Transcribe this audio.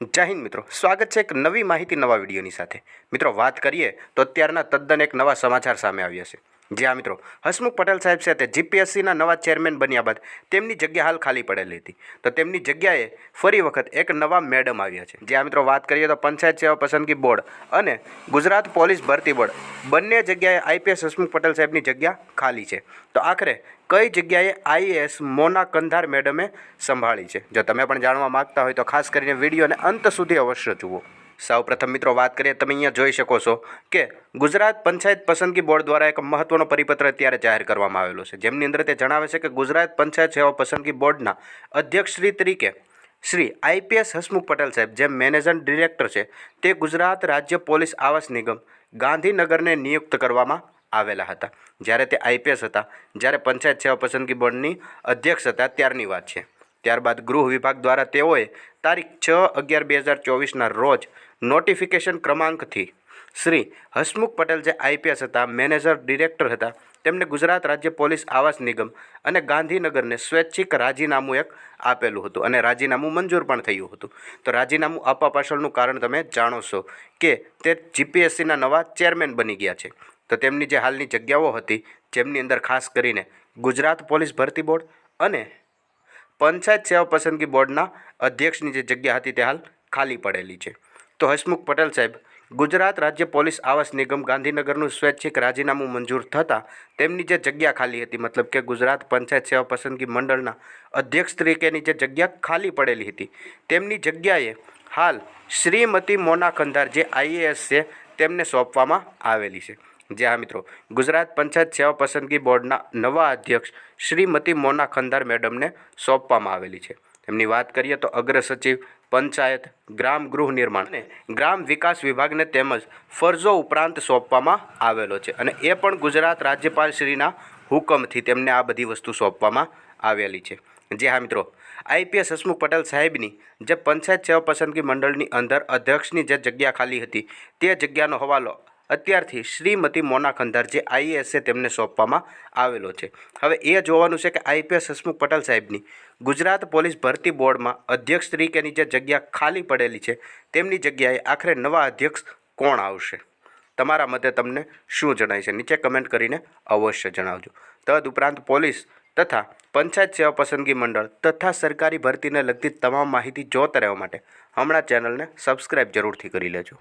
જય હિન્દ મિત્રો, સ્વાગત છે એક નવી માહિતી નવા વિડીયોની સાથે। મિત્રો વાત કરીએ તો અત્યારના તદ્દન એક નવા સમાચાર સામે આવ્યા છે। જ્યાં મિત્રો હસમુખ પટેલ સાહેબ છે તે જીપીએસસીના નવા ચેરમેન બન્યા બાદ તેમની જગ્યા હાલ ખાલી પડેલી હતી, તો તેમની જગ્યાએ ફરી વખત એક નવા મેડમ આવ્યા છે। જ્યાં મિત્રો વાત કરીએ તો પંચાયત સેવા પસંદગી બોર્ડ અને ગુજરાત પોલીસ ભરતી બોર્ડ બંને જગ્યાએ આઈપીએસ હસમુખ પટેલ સાહેબની જગ્યા ખાલી છે। તો આખરે કઈ જગ્યાએ આઈએએસ મોના કંધાર મેડમે સંભાળી છે? જો તમે પણ જાણવા માગતા હોય તો ખાસ કરીને વિડીયોને અંત સુધી અવશ્ય જુઓ। સૌપ્રથમ મિત્રો વાત કરીએ, તમે અહીંયા જોઈ શકો છો કે ગુજરાત પંચાયત પસંદગી બોર્ડ દ્વારા એક મહત્વનો પરિપત્ર અત્યારે જાહેર કરવામાં આવેલો છે, જેમની અંદર તે જણાવે છે કે ગુજરાત પંચાયત સેવા પસંદગી બોર્ડના અધ્યક્ષશ્રી તરીકે શ્રી આઈપીએસ હસમુખ પટેલ સાહેબ, જે મેનેજિંગ ડિરેક્ટર છે, તે ગુજરાત રાજ્ય પોલીસ આવાસ નિગમ ગાંધીનગરને નિયુક્ત કરવામાં આવેલા હતા જ્યારે તે આઈપીએસ હતા, જ્યારે પંચાયત સેવા પસંદગી બોર્ડની અધ્યક્ષ હતા ત્યારની વાત છે। ત્યારબાદ ગૃહ વિભાગ દ્વારા તેઓએ તારીખ 6/11/2024ના રોજ નોટિફિકેશન ક્રમાંકથી શ્રી હસમુખ પટેલ, જે આઈપીએસ હતા, મેનેજર ડિરેક્ટર હતા, તેમને ગુજરાત રાજ્ય પોલીસ આવાસ નિગમ અને ગાંધીનગરને સ્વૈચ્છિક રાજીનામું એક આપેલું હતું અને રાજીનામું મંજૂર પણ થયું હતું। તો રાજીનામું આપવા પાછળનું કારણ તમે જાણો છો કે તે જીપીએસસીના નવા ચેરમેન બની ગયા છે। તો તેમની જે હાલની જગ્યાઓ હતી, જેમની અંદર ખાસ કરીને ગુજરાત પોલીસ ભરતી બોર્ડ અને પંચાયત સેવા પસંદગી બોર્ડના અધ્યક્ષની જે જગ્યા હતી તે હાલ ખાલી પડેલી છે। તો હસમુખ પટેલ સાહેબ ગુજરાત રાજ્ય પોલીસ આવાસ નિગમ ગાંધીનગરનું સ્વૈચ્છિક રાજીનામું મંજૂર થતાં તેમની જે જગ્યા ખાલી હતી, મતલબ કે ગુજરાત પંચાયત સેવા પસંદગી મંડળના અધ્યક્ષ તરીકેની જે જગ્યા ખાલી પડેલી હતી, તેમની જગ્યાએ હાલ શ્રીમતી મોના કંધાર, જે આઈએએસ છે, તેમને સોંપવામાં આવેલી છે। જે હા મિત્રો, ગુજરાત પંચાયત સેવા પસંદગી બોર્ડના નવા અધ્યક્ષ શ્રીમતી મોના ખંધાર મેડમને સોંપવામાં આવેલી છે। તેમની વાત કરીએ તો અગ્ર સચિવ, પંચાયત, ગ્રામ ગૃહ નિર્માણ અને ગ્રામ વિકાસ વિભાગને તેમજ ફરજો ઉપરાંત સોંપવામાં આવેલો છે અને એ પણ ગુજરાત રાજ્યપાલશ્રીના હુકમથી તેમને આ બધી વસ્તુ સોંપવામાં આવેલી છે। જે હા મિત્રો, આઈપીએસ હસમુખ પટેલ સાહેબની જે પંચાયત સેવા પસંદગી મંડળની અંદર અધ્યક્ષની જે જગ્યા ખાલી હતી, તે જગ્યાનો હવાલો અત્યારથી શ્રીમતી મોના ખંધાર, જે આઈએએસ છે, તેમને સોંપવામાં આવેલો છે। હવે એ જોવાનું છે કે આઈપીએસ હસમુખ પટેલ સાહેબની ગુજરાત પોલીસ ભરતી બોર્ડમાં અધ્યક્ષ તરીકેની જે જગ્યા ખાલી પડેલી છે, તેમની જગ્યાએ આખરે નવા અધ્યક્ષ કોણ આવશે? તમારા મતે તમને શું જણાય છે? નીચે કમેન્ટ કરીને અવશ્ય જણાવજો। તદુપરાંત પોલીસ તથા પંચાયત સેવા પસંદગી મંડળ તથા સરકારી ભરતીને લગતી તમામ માહિતી જોતા રહેવા માટે હમણાં ચેનલને સબસ્ક્રાઈબ જરૂરથી કરી લેજો।